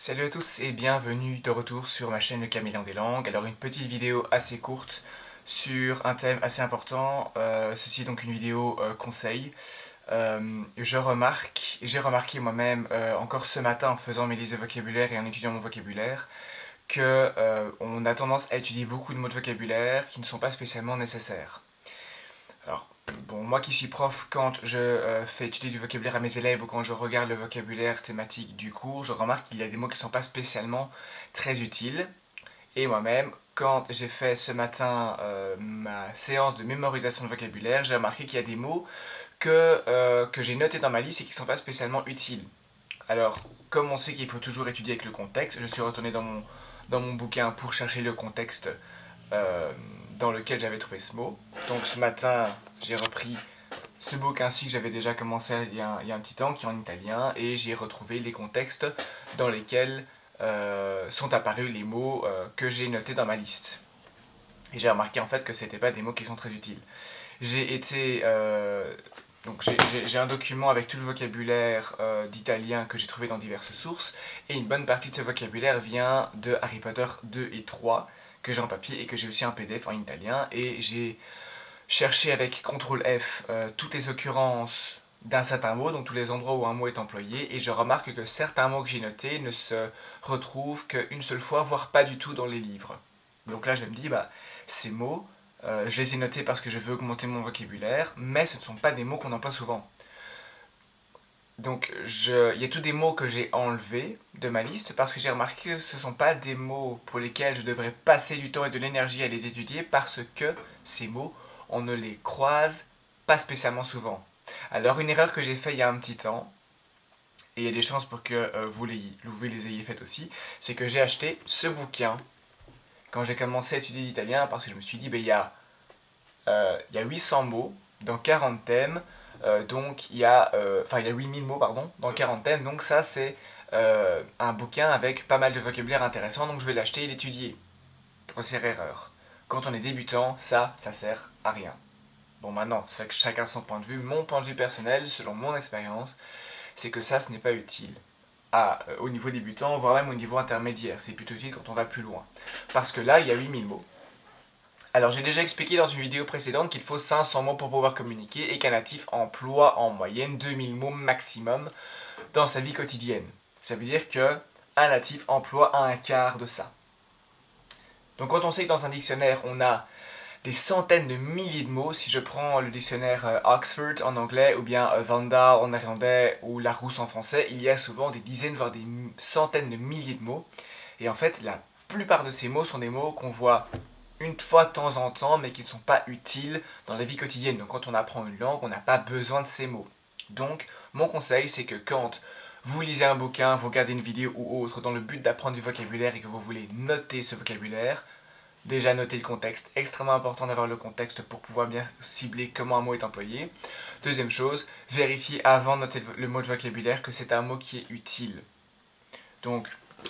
Salut à tous et bienvenue de retour sur ma chaîne Le Caméléon des Langues. Alors une petite vidéo assez courte sur un thème assez important. Ceci est donc une vidéo conseil. J'ai remarqué moi-même encore ce matin en faisant mes listes de vocabulaire et en étudiant mon vocabulaire que on a tendance à étudier beaucoup de mots de vocabulaire qui ne sont pas spécialement nécessaires. Alors, bon, moi qui suis prof, quand je fais étudier du vocabulaire à mes élèves ou quand je regarde le vocabulaire thématique du cours, je remarque qu'il y a des mots qui ne sont pas spécialement très utiles. Et moi-même, quand j'ai fait ce matin ma séance de mémorisation de vocabulaire, j'ai remarqué qu'il y a des mots que j'ai notés dans ma liste et qui ne sont pas spécialement utiles. Alors, comme on sait qu'il faut toujours étudier avec le contexte, je suis retourné dans mon bouquin pour chercher le contexte euh, dans lequel j'avais trouvé ce mot. Donc ce matin, j'ai repris ce bouquin-ci que j'avais déjà commencé il y a un petit temps, qui est en italien, et j'ai retrouvé les contextes dans lesquels sont apparus les mots que j'ai notés dans ma liste. Et j'ai remarqué en fait que c'était pas des mots qui sont très utiles. J'ai été donc j'ai un document avec tout le vocabulaire d'italien que j'ai trouvé dans diverses sources, et une bonne partie de ce vocabulaire vient de Harry Potter 2 et 3, que j'ai en papier et que j'ai aussi un PDF en italien, et j'ai cherché avec CTRL F toutes les occurrences d'un certain mot, donc tous les endroits où un mot est employé, et je remarque que certains mots que j'ai notés ne se retrouvent qu'une seule fois, voire pas du tout dans les livres. Donc là je me dis, bah, ces mots, je les ai notés parce que je veux augmenter mon vocabulaire, mais ce ne sont pas des mots qu'on emploie souvent. Donc il y a tous des mots que j'ai enlevés de ma liste parce que j'ai remarqué que ce ne sont pas des mots pour lesquels je devrais passer du temps et de l'énergie à les étudier parce que ces mots, on ne les croise pas spécialement souvent. Alors une erreur que j'ai faite il y a un petit temps, et il y a des chances pour que vous les ayez faites aussi, c'est que j'ai acheté ce bouquin quand j'ai commencé à étudier l'italien parce que je me suis dit, ben, il y a 800 mots dans 40 thèmes, donc il y a 8000 mots pardon, dans 40 thèmes, donc ça c'est un bouquin avec pas mal de vocabulaire intéressant, donc je vais l'acheter et l'étudier. Grossière erreur. Quand on est débutant, ça sert à rien. Bon maintenant, chacun son point de vue, mon point de vue personnel, selon mon expérience, c'est que ça ce n'est pas utile au niveau débutant, voire même au niveau intermédiaire, c'est plutôt utile quand on va plus loin. Parce que là, il y a 8000 mots. Alors j'ai déjà expliqué dans une vidéo précédente qu'il faut 500 mots pour pouvoir communiquer et qu'un natif emploie en moyenne 2000 mots maximum dans sa vie quotidienne. Ça veut dire que un natif emploie un quart de ça. Donc quand on sait que dans un dictionnaire on a des centaines de milliers de mots, si je prends le dictionnaire Oxford en anglais ou bien Vanda en néerlandais ou Larousse en français, il y a souvent des dizaines voire des centaines de milliers de mots. Et en fait la plupart de ces mots sont des mots qu'on voit une fois de temps en temps, mais qui ne sont pas utiles dans la vie quotidienne. Donc quand on apprend une langue, on n'a pas besoin de ces mots. Donc mon conseil, c'est que quand vous lisez un bouquin, vous regardez une vidéo ou autre dans le but d'apprendre du vocabulaire et que vous voulez noter ce vocabulaire, déjà noter le contexte, extrêmement important d'avoir le contexte pour pouvoir bien cibler comment un mot est employé. Deuxième chose, vérifiez avant de noter le mot de vocabulaire que c'est un mot qui est utile. Donc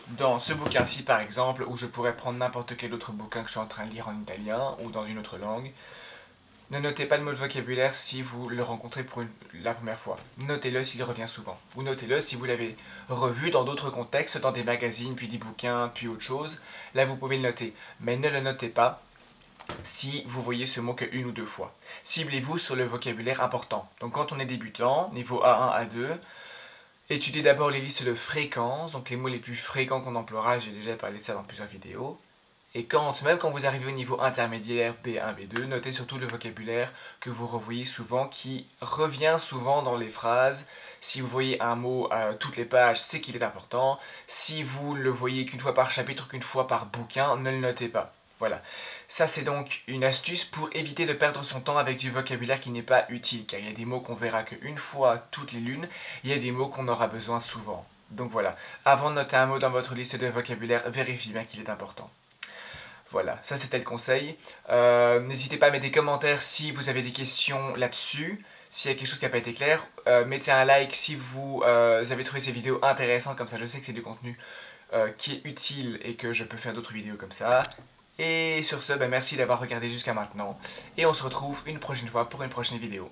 dans ce bouquin-ci par exemple, ou je pourrais prendre n'importe quel autre bouquin que je suis en train de lire en italien ou dans une autre langue, ne notez pas le mot de vocabulaire si vous le rencontrez pour la première fois. Notez-le s'il revient souvent. Ou notez-le si vous l'avez revu dans d'autres contextes, dans des magazines, puis des bouquins, puis autre chose. Là, vous pouvez le noter. Mais ne le notez pas si vous voyez ce mot qu'une ou deux fois. Ciblez-vous sur le vocabulaire important. Donc quand on est débutant, niveau A1, A2, étudiez d'abord les listes de fréquences, donc les mots les plus fréquents qu'on emploiera, j'ai déjà parlé de ça dans plusieurs vidéos. Et même quand vous arrivez au niveau intermédiaire B1, B2, notez surtout le vocabulaire que vous revoyez souvent, qui revient souvent dans les phrases. Si vous voyez un mot à toutes les pages, c'est qu'il est important. Si vous le voyez qu'une fois par chapitre, qu'une fois par bouquin, ne le notez pas. Voilà. Ça, c'est donc une astuce pour éviter de perdre son temps avec du vocabulaire qui n'est pas utile, car il y a des mots qu'on verra qu'une fois toutes les lunes, il y a des mots qu'on aura besoin souvent. Donc voilà, avant de noter un mot dans votre liste de vocabulaire, vérifiez bien qu'il est important. Voilà, ça c'était le conseil. N'hésitez pas à mettre des commentaires si vous avez des questions là-dessus, s'il y a quelque chose qui n'a pas été clair. Mettez un like si vous avez trouvé ces vidéos intéressantes, comme ça je sais que c'est du contenu qui est utile et que je peux faire d'autres vidéos comme ça. Et sur ce, merci d'avoir regardé jusqu'à maintenant. Et on se retrouve une prochaine fois pour une prochaine vidéo.